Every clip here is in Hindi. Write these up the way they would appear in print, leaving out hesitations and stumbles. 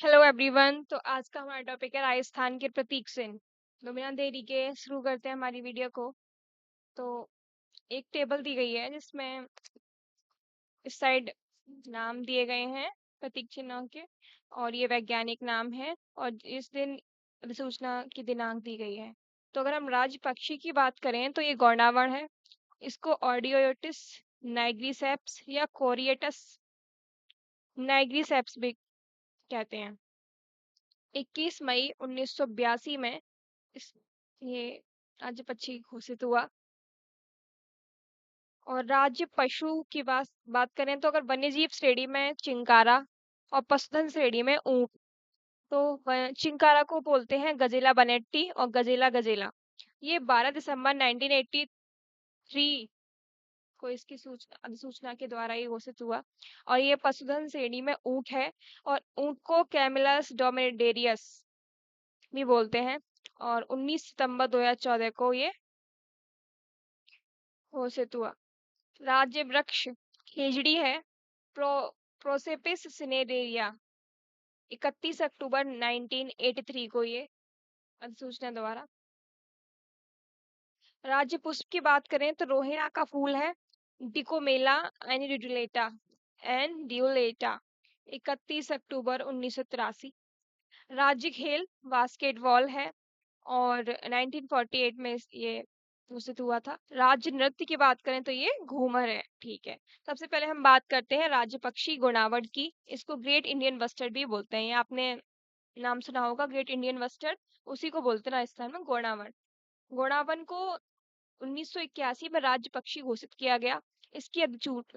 Hello everyone. तो आज का हमारा टॉपिक है राजस्थान के प्रतीक चिन्ह। तो बिना देरी के शुरू करते हैं हमारी वीडियो को। तो एक टेबल दी गई है जिसमें इस साइड नाम दिए गए हैं प्रतीक चिन्हों के, और ये वैज्ञानिक नाम है और इस दिन अधिसूचना की दिनांक दी गई है। तो अगर हम राज्य पक्षी की बात करें तो ये गौंडावण है। इसको ऑर्डियोटिस नाइग्रीसेप्स या कोरिएटस नाइग्रीसेप्स भी कहते हैं। 21 मई 1982 में इस ये राज्य पक्षी घोषित हुआ। और राज्य पशु की बात करें तो अगर वन्यजीव श्रेणी में चिंकारा और पशुधन श्रेणी में ऊंट। तो चिंकारा को बोलते हैं गजेला बनेट्टी और गजेला गजेला। ये 12 दिसंबर 1983 को इसकी सूचना अधिसूचना के द्वारा ये घोषित हुआ। और ये पशुधन श्रेणी में ऊंट है और ऊंट को कैमिलस डोमेडेरियस भी बोलते हैं। और 19 सितंबर 2014 को ये घोषित हुआ। राज्य वृक्ष खेजड़ी है। Pro प्रोसेपिस cineraria. 31 अक्टूबर 1983 को ये अधिसूचना द्वारा। राज्य पुष्प की बात करें तो रोहिणा का फूल है डिकोमेला एनिड्यूलेटा एंड्यूलेटा। 31 अक्टूबर 1983। राज्य खेल बास्केटबॉल है और 1948 में ये घोषित हुआ था। राज्य नृत्य की बात करें तो ये घूमर है। ठीक है। सबसे पहले हम बात करते हैं राज्य पक्षी गोनावट की। इसको ग्रेट इंडियन बस्टर्ड भी बोलते हैं। ये आपने नाम सुना होगा, ग्रेट इंडियन बस्टर्ड, उसी को बोलते हैं राजस्थान में गोनावट। गोनावन को 1981 में राज्य पक्षी घोषित किया गया। इसकी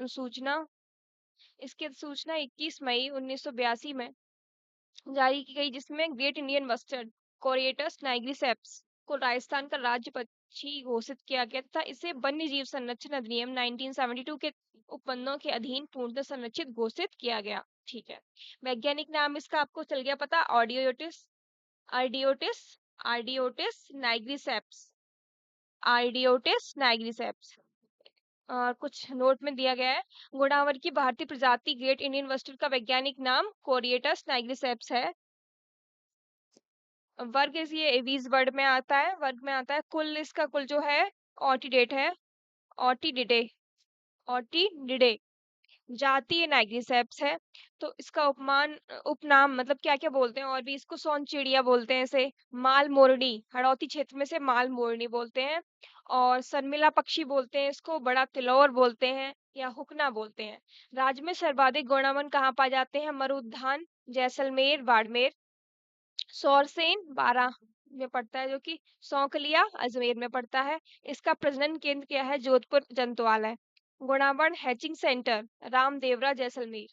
सूचना इसकी अधिसूचना 21 मई 1982 में जारी की गई, जिसमें ग्रेट इंडियन बस्टर्ड कोरिएटस नाइग्रीसेप्स को राजस्थान का राज्य पक्षी घोषित किया गया तथा इसे वन्य जीव संरक्षण अधिनियम 1972 के उपबंधों के अधीन पूर्णतः संरक्षित घोषित किया गया। ठीक है। वैज्ञानिक नाम इसका आपको चल गया पता, ऑर्डियोटिस आर्डियोटिस आर्डियोटिस नाइग्रीसेप्स आर्डियोटिस नाइग्रीसेप्स। और कुछ नोट में दिया गया है। गोडावरी की भारतीय प्रजाति ग्रेट इंडियन बस्टर्ड का वैज्ञानिक नाम कोरिएटस नाइग्रीसेप्स है। वर्ग ये एवीज वर्ड में आता है, वर्ग में आता है। कुल इसका कुल जो है ऑटिडेट है, ऑटिडिडे ऑटिडिडे। जातीय नाइग्रीसेप्स है। तो इसका उपनाम मतलब क्या क्या बोलते हैं और भी, इसको सोन चिड़िया बोलते हैं, इसे माल मोरनी, हड़ौती क्षेत्र में से माल मोरनी बोलते हैं। और शर्मिला पक्षी बोलते हैं इसको, बड़ा तिलौर बोलते हैं या हुकना बोलते हैं। राज्य में सर्वाधिक गौणावन कहाँ पाए जाते हैं? मरूद्यान जैसलमेर बाड़मेर। सौरसेन बारां में पड़ता है, जो कि सौकलिया अजमेर में पड़ता है। इसका प्रजनन केंद्र क्या है? जोधपुर जंतुआलय। गुणावण हैचिंग सेंटर रामदेवरा जैसलमेर।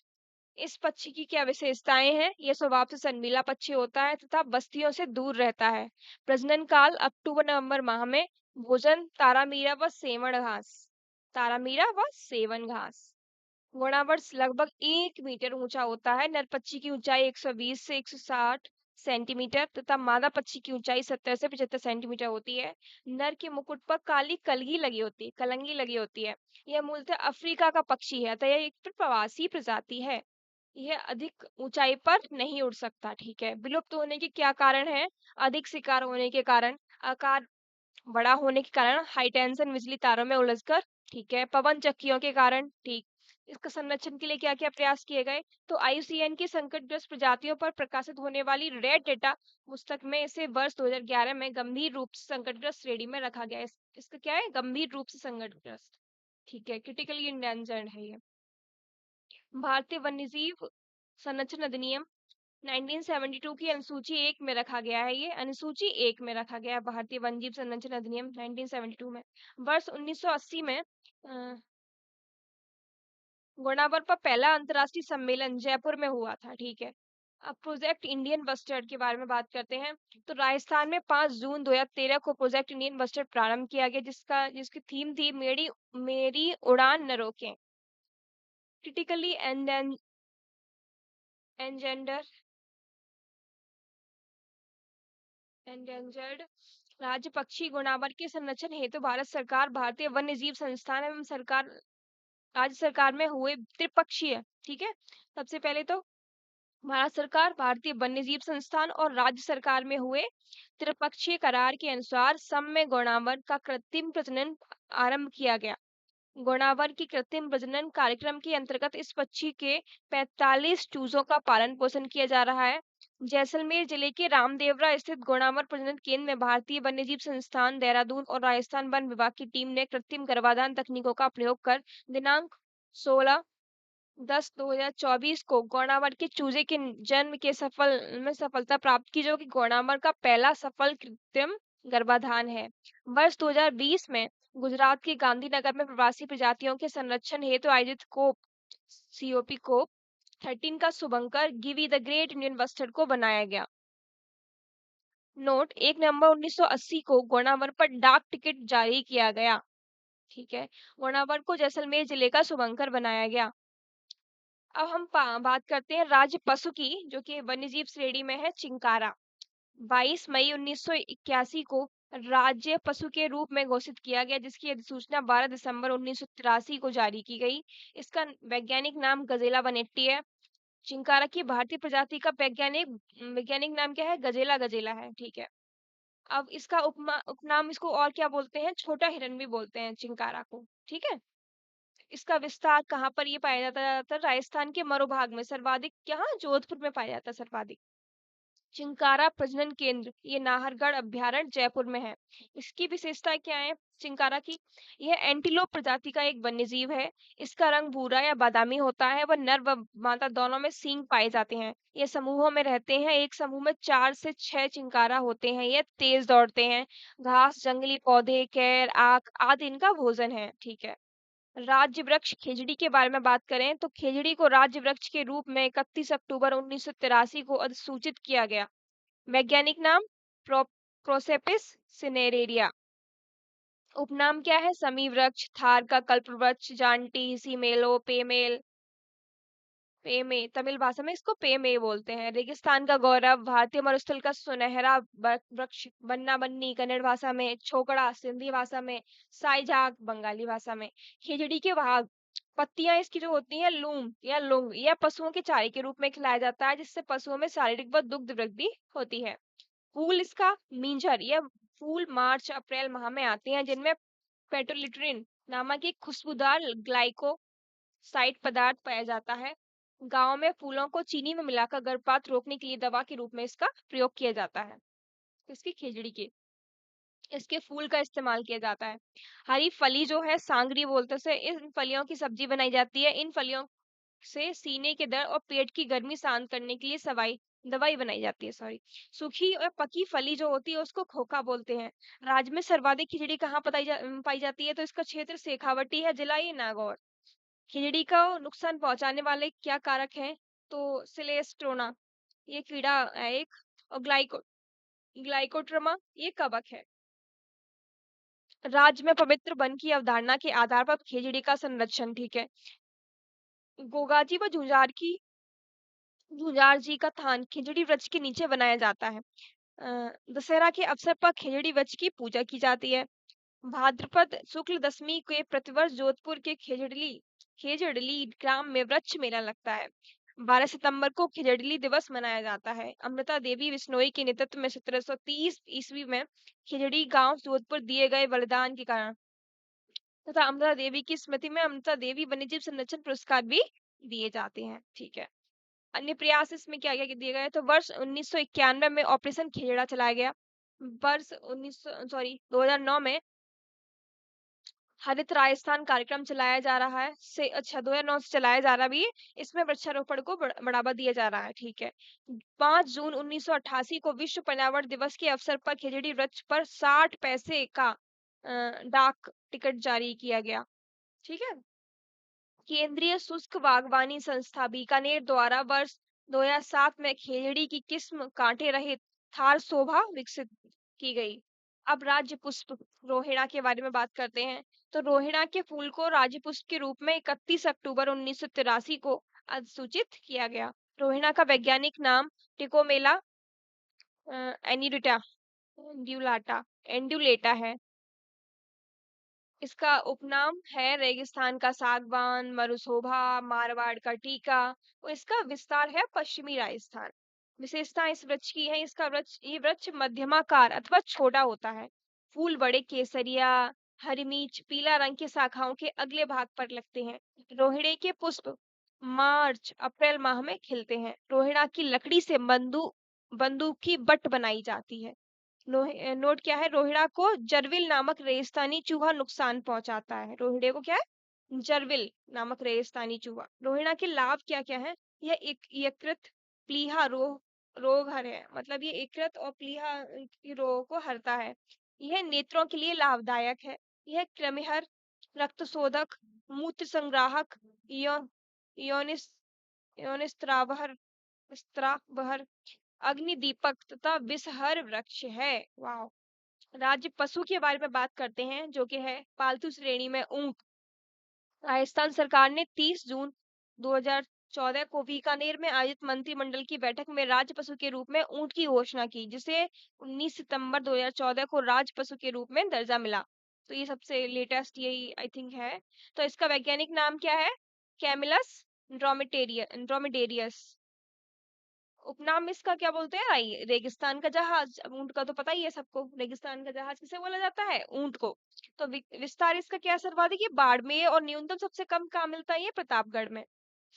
इस पक्षी की क्या विशेषताएं हैं? ये स्वभाव से शर्मीला पक्षी होता है तथा बस्तियों से दूर रहता है। प्रजनन काल अक्टूबर नवंबर माह में। भोजन तारामीरा व सेवण घास, तारामीरा व सेवन घास। घोड़ावर्ष लगभग 1 मीटर ऊंचा होता है। नर पक्षी की ऊंचाई 120 से 160 सेंटीमीटर तथा मादा पक्षी की ऊंचाई 70 से 75 सेंटीमीटर होती है। नर के मुकुट पर काली कलंगी लगी होती है। यह मूलतः अफ्रीका का पक्षी है अतः यह एक प्रवासी प्रजाति है। यह अधिक ऊंचाई पर नहीं उड़ सकता। ठीक है। विलुप्त होने के क्या कारण है? अधिक शिकार होने के कारण, आकार बड़ा होने के कारण, हाई टेंशन बिजली तारों में उलझकर। ठीक है। पवन चक्कियों के कारण। ठीक। इसका संरक्षण के लिए क्या क्या प्रयास किए गए? तो आईयूसीएन की संकटग्रस्त प्रजातियों पर प्रकाशित होने वाली रेड डेटा पुस्तक में इसे वर्ष 2011 में गंभीर रूप से संकटग्रस्त श्रेणी में रखा गया है। इसका क्या है? गंभीर रूप से संकटग्रस्त। ठीक है। क्रिटिकली इंडेंजर्ड है ये। भारतीय वन्यजीव संरक्षण अधिनियम 1972 की अनुसूची 1 में रखा गया है। ये अनुसूची 1 में रखा गया है भारतीय वन्यजीव संरक्षण अधिनियम 1972 में। वर्ष 1980 में गोनावर पर पहला अंतर्राष्ट्रीय सम्मेलन जयपुर में हुआ था। ठीक है। अब प्रोजेक्ट इंडियन बस्टर्ड के बारे में बात करते हैं। तो राजस्थान में 5 जून 2013 को प्रोजेक्ट इंडियन बस्टर्ड प्रारंभ किया गया, जिसकी थीम थी मेरी मेरी उड़ान न रोकें। क्रिटिकली एंजेंडर एंडेंजर्ड राज्य पक्षी गोनावर के संरक्षण हेतु भारत सरकार, भारतीय वन्य जीव संस्थान एवं सरकार, राज्य सरकार में हुए त्रिपक्षीय। ठीक है। सबसे पहले तो भारत सरकार, भारतीय वन्यजीव संस्थान और राज्य सरकार में हुए त्रिपक्षीय करार के अनुसार सम में गोणावर का कृत्रिम प्रजनन आरंभ किया गया। गोणावर की कृत्रिम प्रजनन कार्यक्रम के अंतर्गत इस पक्षी के 45 चूजों का पालन पोषण किया जा रहा है। जैसलमेर जिले के रामदेवरा स्थित गोणावर प्रजनन केंद्र में भारतीय वन्यजीव संस्थान, देहरादून और राजस्थान वन विभाग की टीम ने कृत्रिम गर्भाधान तकनीकों का प्रयोग कर दिनांक 16/10/2024 को गोणावर के चूजे के जन्म के सफलता प्राप्त की, जो कि गोणावर का पहला सफल कृत्रिम गर्भाधान है। वर्ष 2020 में गुजरात के गांधीनगर में प्रवासी प्रजातियों के संरक्षण हेतु आयोजित COP 13 का शुभंकर गिवी द ग्रेट इंडियन बस्टर्ड को बनाया गया। नोट: 1 नवंबर 1980 को गोणावर पर डाक टिकट जारी किया गया। ठीक है, गोणावर को जैसलमेर जिले का शुभंकर बनाया गया। अब हम बात करते हैं राज्य पशु की, जो कि वन्यजीव श्रेणी में है चिंकारा। 22 मई 1981 को राज्य पशु के रूप में घोषित किया गया, जिसकी अधिसूचना 12 दिसंबर 1983 को जारी की गई। इसका वैज्ञानिक नाम गजेला वनेट्टी है। चिंकारा की भारतीय प्रजाति का वैज्ञानिक वैज्ञानिक नाम क्या है? गजेला गजेला है। ठीक है। अब इसका उपनाम इसको और क्या बोलते हैं? छोटा हिरन भी बोलते हैं चिंकारा को। ठीक है। इसका विस्तार कहाँ पर ये पाया जाता है? ज्यादातर राजस्थान के मरो भाग में, सर्वाधिक यहाँ जोधपुर में पाया जाता है सर्वाधिक। चिंकारा प्रजनन केंद्र ये नाहरगढ़ अभ्यारण्य जयपुर में है। इसकी विशेषता क्या है चिंकारा की? यह एंटीलोप प्रजाति का एक वन्यजीव है। इसका रंग भूरा या बादामी होता है। वह नर व मादा दोनों में सींग पाए जाते हैं। ये समूहों में रहते हैं। एक समूह में 4 से 6 चिंकारा होते हैं। ये तेज दौड़ते हैं। घास, जंगली पौधे, कैर, आक आदि इनका भोजन है। ठीक है। राज्य वृक्ष खेजड़ी के बारे में बात करें तो खेजड़ी को राज्य वृक्ष के रूप में 31 अक्टूबर 1983 को अधिसूचित किया गया। वैज्ञानिक नाम प्रोसेपिस सिनेरेरिया। उपनाम क्या है? समी वृक्ष, थार का कल्पवृक्ष, जानटी, सीमेलो, पेमेल, पेमे तमिल भाषा में इसको पेमे बोलते हैं। रेगिस्तान का गौरव, भारतीय मरुस्थल का सुनहरा वृक्ष, बन्ना बन्नी कन्नड़ भाषा में, छोकड़ा सिंधी भाषा में, साईजाक बंगाली भाषा में। खिजड़ी के भाग, पत्तियां इसकी जो होती हैं लूम या लुंग, यह पशुओं के चारे के रूप में खिलाया जाता है, जिससे पशुओं में शारीरिक व दुग्ध वृद्धि होती है। फूल इसका मींझर, यह फूल मार्च अप्रैल माह में आते हैं, जिनमें पेट्रोलिट्रिन नामक एक खुशबूदार ग्लाइकोसाइड पदार्थ पाया जाता है। गांव में फूलों को चीनी में मिलाकर गर्भपात रोकने के लिए दवा के रूप में इसका प्रयोग किया जाता है। इसकी खिचड़ी के इसके फूल का इस्तेमाल किया जाता है। हरी फली जो है सांगरी बोलते से, इन फलियों की सब्जी बनाई जाती है। इन फलियों से सीने के दर्द और पेट की गर्मी शांत करने के लिए दवाई बनाई जाती है। सॉरी। सूखी और पकी फली जो होती है उसको खोखा बोलते हैं। राज्य में सर्वाधिक खिचड़ी कहाँ पाई जाती है? तो इसका क्षेत्र शेखावटी है, जिला ये नागौर। खिचड़ी का नुकसान पहुंचाने वाले क्या कारक हैं? तो सिलेस्ट्रोना ये कीड़ा है एक, और ग्लाइकोट्रमा ये कवक है। राज्य में पवित्र वन की अवधारणा के आधार पर खिचड़ी का संरक्षण। ठीक है। गोगाजी व झुंझार जी का थान खिचड़ी वृक्ष के नीचे बनाया जाता है। दशहरा के अवसर पर खिचड़ी वृक्ष की पूजा की जाती है। भाद्रपद शुक्ल दशमी के प्रतिवर्ष जोधपुर के खेजड़ली ग्राम में वृक्ष मेला लगता है। 12 सितंबर को खिजड़ली दिवस मनाया जाता है। अमृता देवी बिश्नोई के नेतृत्व में 1730 ईस्वी में खिजड़ी गांव जोधपुर दिए गए बलिदान के कारण तथा अमृता देवी की स्मृति में अमृता देवी वन्यजीव संरक्षण पुरस्कार भी दिए जाते हैं। ठीक है। अन्य प्रयास इसमें क्या क्या दिए गए? तो वर्ष 1991 में ऑपरेशन खेजड़ा चलाया गया। वर्ष 2009 में हरित राजस्थान कार्यक्रम चलाया जा रहा है। 2009 से चलाया जा रहा भी है। इसमें वृक्षारोपण को बढ़ावा दिया जा रहा है। ठीक है। 5 जून 1988 को विश्व पर्यावरण दिवस के अवसर पर खिचड़ी वृक्ष पर 60 पैसे का डाक टिकट जारी किया गया। ठीक है। केंद्रीय शुष्क बागवानी संस्था बीकानेर द्वारा वर्ष 2007 में खेजड़ी की किस्म कांटे रहित थार शोभा विकसित की गई। अब राज्य पुष्प रोहिड़ा के बारे में बात करते हैं। तो रोहिड़ा के फूल को राज्य पुष्प के रूप में 31 अक्टूबर 1983 को अधिसूचित किया गया। रोहिड़ा का वैज्ञानिक नाम टिकोमेला एनिडुटा एंड्यूलाटा एंड्यूलेटा है। इसका उपनाम है रेगिस्तान का सागवान, मरुशोभा, मारवाड़ का टीका और इसका विस्तार है पश्चिमी राजस्थान। विशेषता इस वृक्ष की है, ये वृक्ष मध्यमाकार अथवा छोटा होता है। फूल बड़े केसरिया, हरिमीच, पीला रंग की शाखाओं के अगले भाग पर लगते हैं। रोहिड़े के पुष्प मार्च अप्रैल माह में खिलते हैं। रोहिड़ा की लकड़ी से बंदूक की बट बनाई जाती है। नोट क्या है, रोहिड़ा को जरविल नामक रेगिस्तानी चूहा नुकसान पहुंचाता है। रोहिड़े को क्या है, जरविल नामक रेगिस्तानी चूहा। रोहिड़ा के लाभ क्या क्या है, यह एक यकृत प्लीहा रोग हर है, मतलब ये यकृत और प्लीहा की रोग को हरता है। यह नेत्रों के लिए लाभदायक है। यह कृमिहर, रक्त शोधक, मूत्र संग्राहक, यो, योनिस योनिस्त्रावहर स्त्रावहर, अग्नि दीपक तथा विषहर वृक्ष है। वाह। राज्य पशु के बारे में बात करते हैं, जो कि है पालतू श्रेणी में ऊंट। राजस्थान सरकार ने 30 जून 2014 को बीकानेर में आयोजित मंत्रिमंडल की बैठक में राज्य पशु के रूप में ऊंट की घोषणा की, जिसे 19 सितंबर 2014 को राज्य पशु के रूप में दर्जा मिला। तो ये सबसे लेटेस्ट यही आई थिंक है। तो इसका वैज्ञानिक नाम क्या है, कैमिलस ड्रोमेडेरियस। उपनाम इसका क्या बोलते हैं, रेगिस्तान का जहाज। अब ऊंट का तो पता ही है सबको, रेगिस्तान का जहाज किसे बोला जाता है, ऊंट को। तो विस्तार इसका क्या सर्वाधिक है, बाड़मेर, और न्यूनतम सबसे कम कहाँ मिलता है, ये प्रतापगढ़ में।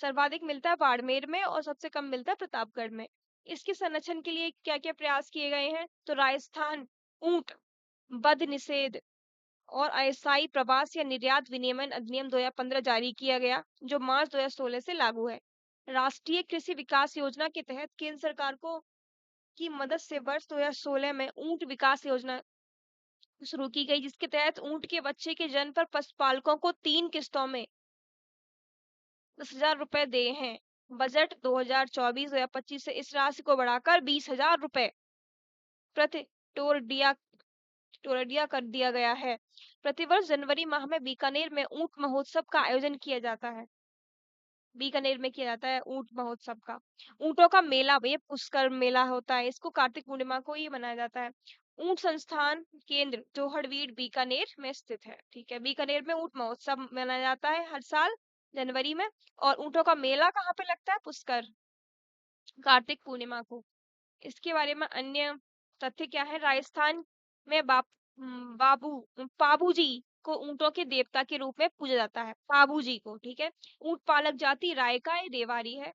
सर्वाधिक मिलता है बाड़मेर में और सबसे कम मिलता है प्रतापगढ़ में। इसके संरक्षण के लिए क्या क्या प्रयास किए गए हैं, तो राजस्थान ऊंट वध निषेध और अस्थायी प्रवास या निर्यात विनियमन अधिनियम 2015 जारी किया गया, जो मार्च 2016 से लागू है। राष्ट्रीय कृषि विकास योजना के तहत केंद्र सरकार को की मदद से वर्ष 2016 में ऊंट विकास योजना शुरू की गई, जिसके तहत ऊंट के बच्चे के जन्म पर पशुपालकों को 3 किस्तों में 10,000 रुपए दे हैं। बजट 2024-2025 से इस राशि को बढ़ाकर 20,000 रुपए प्रति टोरडिया टोरडिया कर दिया गया है। प्रतिवर्ष जनवरी माह में बीकानेर में ऊंट महोत्सव का आयोजन किया जाता है। बीकानेर में किया जाता है ऊंट महोत्सव का। ऊंटों का मेला, ये पुष्कर मेला होता है, इसको कार्तिक पूर्णिमा को ही मनाया जाता है। ऊंट संस्थान केंद्र जोहड़वीड़ बीकानेर में स्थित है। ठीक है, बीकानेर में ऊंट महोत्सव मनाया जाता है हर साल जनवरी में। और ऊंटों का मेला कहाँ पे लगता है, पुष्कर, कार्तिक पूर्णिमा को। इसके बारे में अन्य तथ्य क्या है, राजस्थान में पाबू जी को ऊंटों के देवता के रूप में पूजा जाता है, पाबू जी को। ठीक है, ऊंट पालक जाति रायका रेवारी है।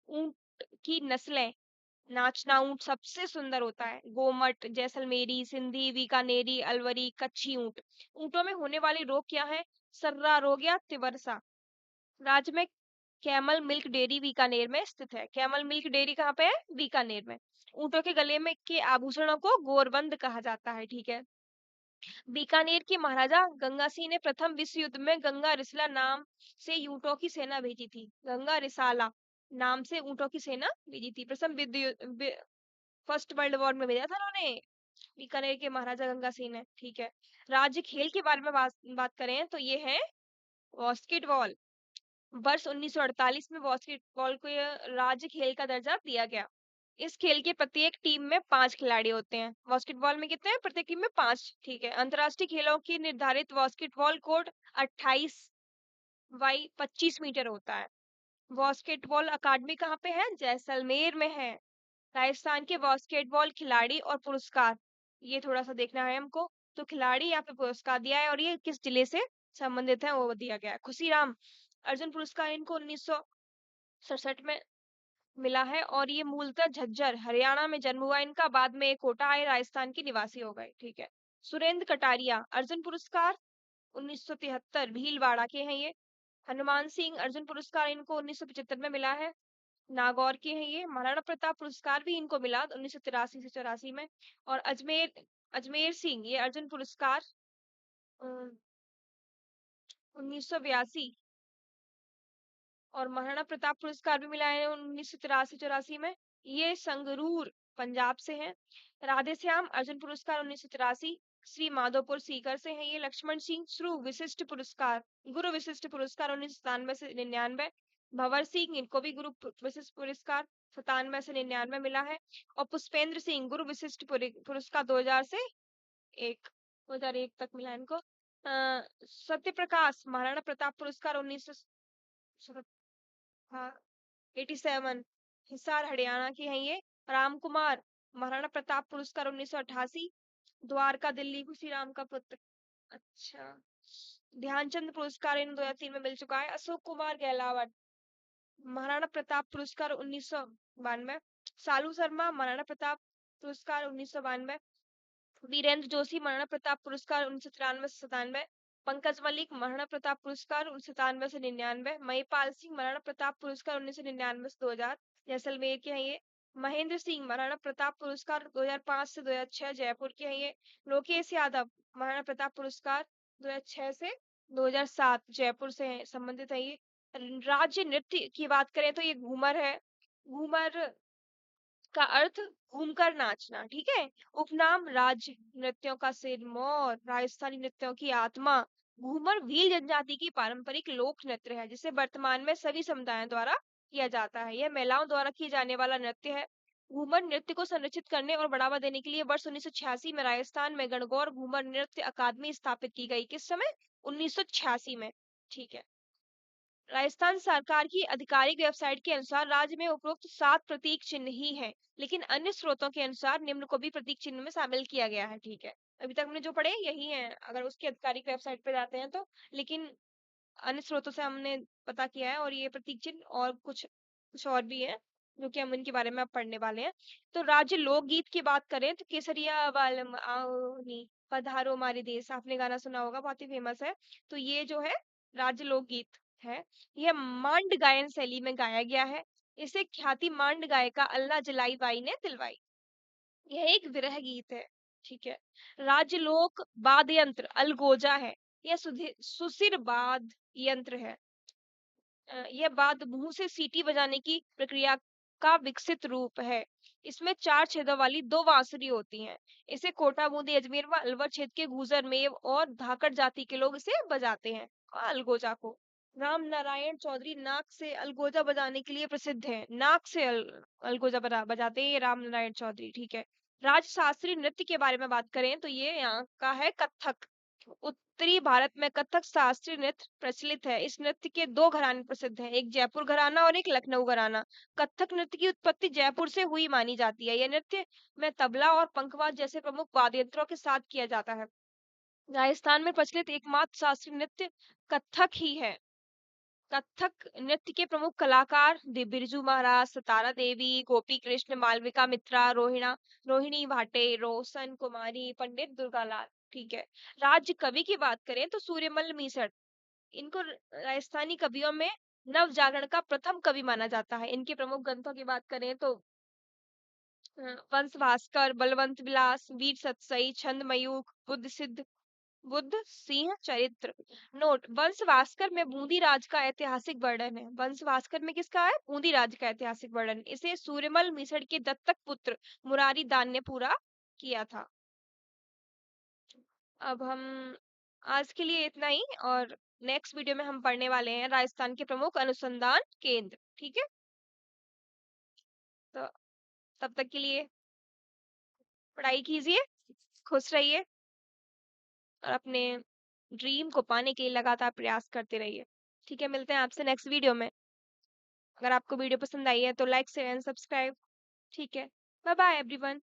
ऊंट की नस्लें, नाचना ऊंट सबसे सुंदर होता है, गोमट, जैसलमेरी, सिंधी, बीकानेरी, अलवरी, कच्छी ऊंट। ऊंटों में होने वाले रोग क्या है, सर्रा रोग या तिवरसा। राज्य में कैमल मिल्क डेयरी बीकानेर में स्थित है। कैमल मिल्क डेयरी कहाँ पे है, बीकानेर में। ऊंटों के गले में के आभूषणों को गोरबंद कहा जाता है। ठीक है, बीकानेर के महाराजा गंगा सिंह ने प्रथम विश्व युद्ध में गंगा रिसाला नाम से ऊंटों की सेना भेजी थी। गंगा रिसाला नाम से ऊंटों की सेना भेजी थी, प्रथम फर्स्ट वर्ल्ड वॉर में भेजा था उन्होंने, बीकानेर के महाराजा गंगा सिंह ने। ठीक है, राज्य खेल के बारे में बात करें तो ये है बास्केटबॉल। वर्ष 1948 में बास्केटबॉल को यह राज्य खेल का दर्जा दिया गया। इस खेल के प्रत्येक टीम में 5 खिलाड़ी होते हैं। बास्केटबॉल में कितने हैं, प्रत्येक टीम में 5। ठीक है, अंतर्राष्ट्रीय खेलों की निर्धारित बास्केटबॉल कोर्ट 28 बाई 25 मीटर होता है। बास्केटबॉल अकादमी कहाँ पे है, जैसलमेर में है। राजस्थान के बास्केटबॉल खिलाड़ी और पुरस्कार, ये थोड़ा सा देखना है हमको। तो खिलाड़ी यहाँ पे पुरस्कार दिया है और ये किस जिले से संबंधित है वो दिया गया है। खुशीराम अर्जुन पुरस्कार इनको 1967 में मिला है और ये मूलतः झज्जर हरियाणा में जन्म हुआ इनका, बाद में एक कोटा आए, राजस्थान के निवासी हो गए। ठीक है, सुरेंद्र कटारिया अर्जुन पुरस्कार 1973 भीलवाड़ा के हैं ये। हनुमान सिंह अर्जुन पुरस्कार इनको 1975 में मिला है, नागौर के हैं ये। महाराणा प्रताप पुरस्कार भी इनको मिला 1983 से 84 में। और अजमेर अजमेर सिंह ये अर्जुन पुरस्कार 1982 और महाराणा प्रताप पुरस्कार भी मिला है 1983-84 में। ये संगरूर पंजाब से हैं। राधेश्याम अर्जुन पुरस्कार 1983 श्री माधोपुर सीकर से हैं ये। लक्ष्मण सिंह श्रु विशिष्ट पुरस्कार गुरु विशिष्ट पुरस्कार 1997 से 99। भंवर सिंह इनको भी गुरु विशिष्ट पुरस्कार 97 से 99 मिला है। और पुष्पेंद्र सिंह गुरु विशिष्ट पुरस्कार 2000 से 1 2001 तक मिला इनको। सत्य प्रकाश महाराणा प्रताप पुरस्कार 87। हिसार हरियाणा की है ये। राम कुमार महाराणा प्रताप पुरस्कार 1988। द्वारका दिल्ली खुशी राम का पुत्र। अच्छा। ध्यानचंद पुरस्कार इन 2003 में मिल चुका है। अशोक कुमार गहलावत महाराणा प्रताप पुरस्कार 1992। सालू शर्मा महाराणा प्रताप पुरस्कार 1992। वीरेंद्र जोशी महाराणा प्रताप पुरस्कार 1993 से 97। पंकज मलिक महाराणा प्रताप पुरस्कार 1997 से 99। महिपाल सिंह महाराणा प्रताप पुरस्कार 1999 से 2000। जैसलमेर के हैं ये। महेंद्र सिंह महाराणा प्रताप पुरस्कार 2005 से 2006 जयपुर के हैं ये। लोकेश यादव महाराणा प्रताप पुरस्कार 2006 से 2007 जयपुर से हैं, संबंधित है ये। राज्य नृत्य की बात करें तो ये घूमर है। घूमर का अर्थ घूमकर नाचना, ठीक है। उपनाम राज्य नृत्यों का सिरमौर राजस्थानी नृत्यों की आत्मा। घूमर भील जनजाति की पारंपरिक लोक नृत्य है जिसे वर्तमान में सभी समुदायों द्वारा किया जाता है। यह महिलाओं द्वारा किए जाने वाला नृत्य है। घूमर नृत्य को संरक्षित करने और बढ़ावा देने के लिए वर्ष 1986 में राजस्थान में गणगौर घूमर नृत्य अकादमी स्थापित की गई। किस समय? 1986 में, ठीक है। राजस्थान सरकार की आधिकारिक वेबसाइट के अनुसार राज्य में उपरोक्त 7 प्रतीक चिन्ह ही हैं, लेकिन अन्य स्रोतों के अनुसार निम्न को भी प्रतीक चिन्ह में शामिल किया गया है, ठीक है। अभी तक हमने जो पढ़े यही है अगर उसकी आधिकारिक वेबसाइट पे जाते हैं तो, लेकिन अन्य स्रोतों से हमने पता किया है और ये प्रतीक चिन्ह और कुछ कुछ और भी है जो कि हम इनके बारे में अब पढ़ने वाले हैं। तो राज्य लोकगीत की बात करें तो केसरिया वालम आओ नी पधारो मारे देश, आपने गाना सुना होगा, बहुत ही फेमस है। तो ये जो है राज्य लोकगीत है। यह मांड गायन शैली में गाया गया है। इसे ख्याति मांड गायिका अल्लाह जलाई बाई ने दिलवाई। यह एक विरह गीत है, ठीक है। राज्य लोक वाद्य यंत्र अलगोजा है। यह सुसिर वाद्य यंत्र है। यह वाद्य मुंह से सीटी बजाने की प्रक्रिया का विकसित रूप है। इसमें 4 छेदों वाली 2 बांसुरी होती हैं। इसे कोटा बूंदी अजमेर व अलवर क्षेत्र के गुजर मेव और धाकड़ जाति के लोग इसे बजाते हैं। अलगोजा को राम नारायण चौधरी नाक से अलगोजा बजाने के लिए प्रसिद्ध है। नाक से अलगोजा बजाते हैं ये राम नारायण चौधरी, ठीक है। राज शास्त्रीय नृत्य के बारे में बात करें तो ये यहाँ का है कथक। उत्तरी भारत में कथक शास्त्रीय नृत्य प्रचलित है। इस नृत्य के 2 घराने प्रसिद्ध हैं, एक जयपुर घराना और एक लखनऊ घराना। कथक नृत्य की उत्पत्ति जयपुर से हुई मानी जाती है। यह नृत्य में तबला और पंखवाद जैसे प्रमुख वाद्य यंत्रों के साथ किया जाता है। राजस्थान में प्रचलित एकमात्र शास्त्रीय नृत्य कथक ही है। कथक नृत्य के प्रमुख कलाकार बिरजू महाराज, सितारा देवी, गोपी कृष्ण, मालविका मित्रा, रोहिणी भाटे, रोशन कुमारी, पंडित दुर्गालाल, ठीक है। राज्य कवि की बात करें तो सूर्यमल मीसर, इनको राजस्थानी कवियों में नव जागरण का प्रथम कवि माना जाता है। इनके प्रमुख ग्रंथों की बात करें तो वंश भास्कर, बलवंत विलास, वीर सतसई, छंद मयूख, बुद्ध सिंह चरित्र। नोट: वंश भास्कर में बूंदी राज का ऐतिहासिक वर्णन है। वंश भास्कर में किसका है? बूंदी राज का ऐतिहासिक वर्णन। इसे सूर्यमल मिसर के दत्तक पुत्र मुरारी दान ने पूरा किया था। अब हम आज के लिए इतना ही, और नेक्स्ट वीडियो में हम पढ़ने वाले हैं राजस्थान के प्रमुख अनुसंधान केंद्र, ठीक है। तो तब तक के लिए पढ़ाई कीजिए, खुश रहिए और अपने ड्रीम को पाने के लिए लगातार प्रयास करते रहिए, ठीक है। मिलते हैं आपसे नेक्स्ट वीडियो में। अगर आपको वीडियो पसंद आई है तो लाइक शेयर एंड सब्सक्राइब, ठीक है। Bye bye everyone.